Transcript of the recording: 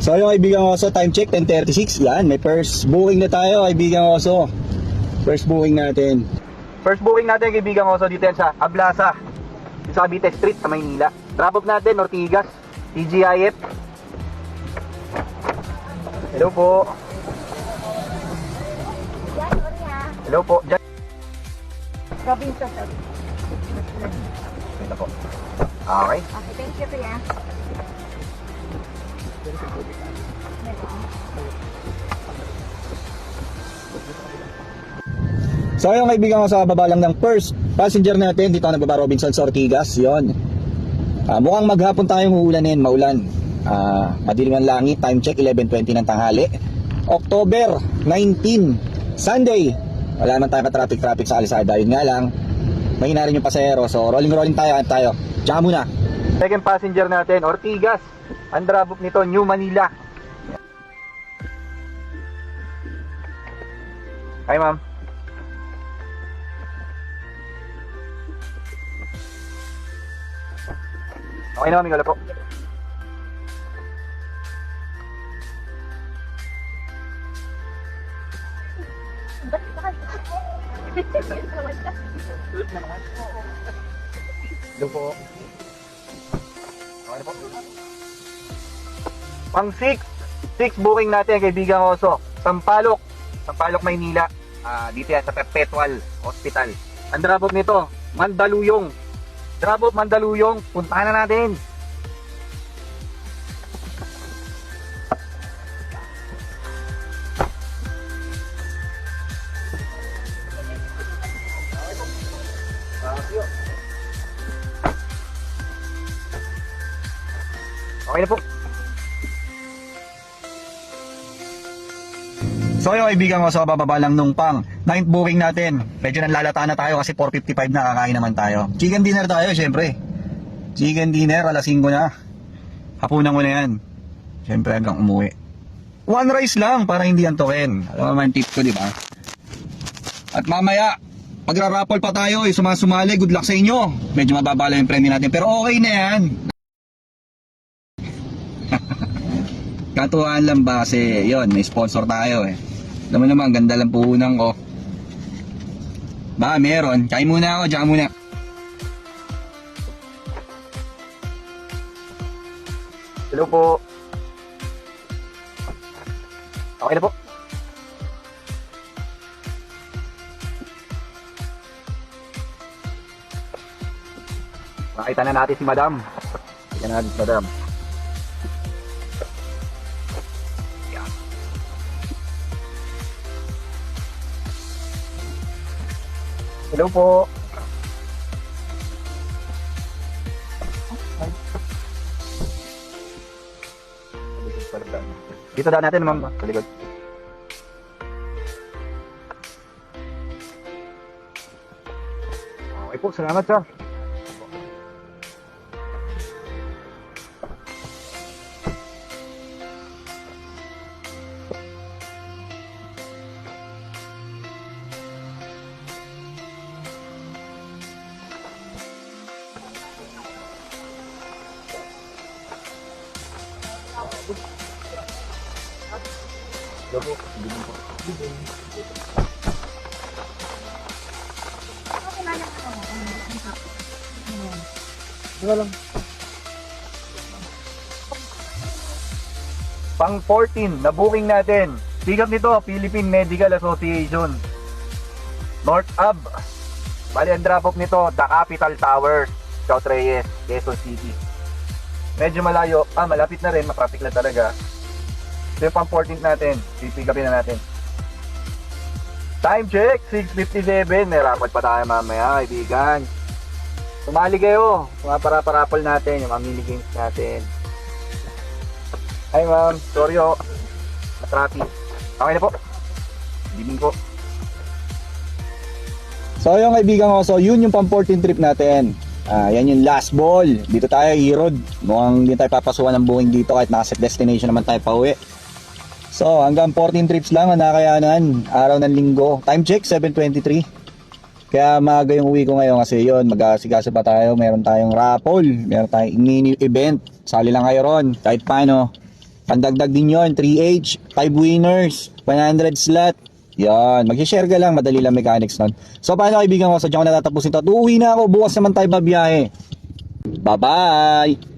So yung kaibigan Oso, time check 10:36. Yan, may first booking na tayo kaibigan Oso. First booking natin. First booking natin kaibigan Oso dito yan sa Ablasa, sa Cavite Street sa Maynila. Drop off natin Ortigas, TGIF. Hello po. Hello po. Robinson, sir. Ito po. Okay. Okay, thank you, kuya. So yung kaibigan ko sa baba lang ng first passenger natin dito na baba Robinson sa Ortigas. Yun. Mukhang maghapon tayong uulanin, maulan. Madilim ang langit, time check 11:20 ng tanghali. October 19, Sunday. Wala naman tayo ka-traffic sa Alisada. Yun nga lang, mahina rin yung pasahero. So rolling tayo. Tsaka muna. Second passenger natin, Ortigas. Ang drop off nito, New Manila. Hi ma'am. Okay na ma'am, wala po. Hello po. Okay na po. Pang 6 booking natin kaibigan Oso. Sampaloc, Maynila. Dito yan sa Perpetual Hospital. Ang drop off nito, Mandaluyong. Drop off Mandaluyong, puntahan na natin. Okay na po. So yung kaibigan ko, sa bababa lang nung pang 9th booking natin. Medyo nanlalata na tayo kasi 4:55 na, kakain naman tayo. Chicken dinner tayo syempre. Chicken dinner, alas 5 na. Hapunan ko na yan. Syempre hanggang umuwi. One rice lang para hindi antokin. Alam mo naman tip ko, di ba? At mamaya, pagra-raffle pa tayo, sumasumali, good luck sa inyo. Medyo mababala yung premium natin, pero okay na yan. Katuwaan lang ba kasi yun, may sponsor tayo eh. Alam mo naman, ganda lang puhunan ko. Baka meron, kain muna ako, tsaka muna. Hello po. Okay na po. Makita na natin si Madam. Makita na natin si Madam. Hello po. Dito daan natin, ma'am. Sa likod. Okay po, salamat sir. Hello po. Pang 14 na booking natin. Pick up nito, Philippine Medical Association. North Ave. Bali ang drop off nito, The Capital Towers, South Reyes, Quezon City. Medyo malayo, malapit na rin, matraffic na talaga. Ito yung pang 14 natin, pipick upin na natin. Time check, 6:57. May rapat pa tayo mamaya, kaibigan. Sumali kayo, mga para-parapol natin, yung mga mini games natin. Hi ma'am, sorry ho. Matraffic. Okay na po. Dining po. So yung kaibigan ko, so yun yung pang 14 trip natin. Yan yung last ball. Dito tayo, Hirod. Mukhang hindi tayo papasukan ng buwing dito kahit nasa destination naman tayo pauwi. So hanggang 14 trips lang ang nakayanan. Araw ng linggo. Time check, 7:23. Kaya maaga yung uwi ko ngayon kasi yun, mag-aasikaso pa tayo. Meron tayong raffle, meron tayong mini event. Sali lang kayo ron kahit paano. Pandagdag din yon, 3H, 5 winners, 100 slot. Yan, mag-share ka lang, madali lang mechanics nun. So paano kaibigan ko, sadya ko natatapusin to. Uuwi na ako, bukas naman tayo babiyahe. Bye-bye!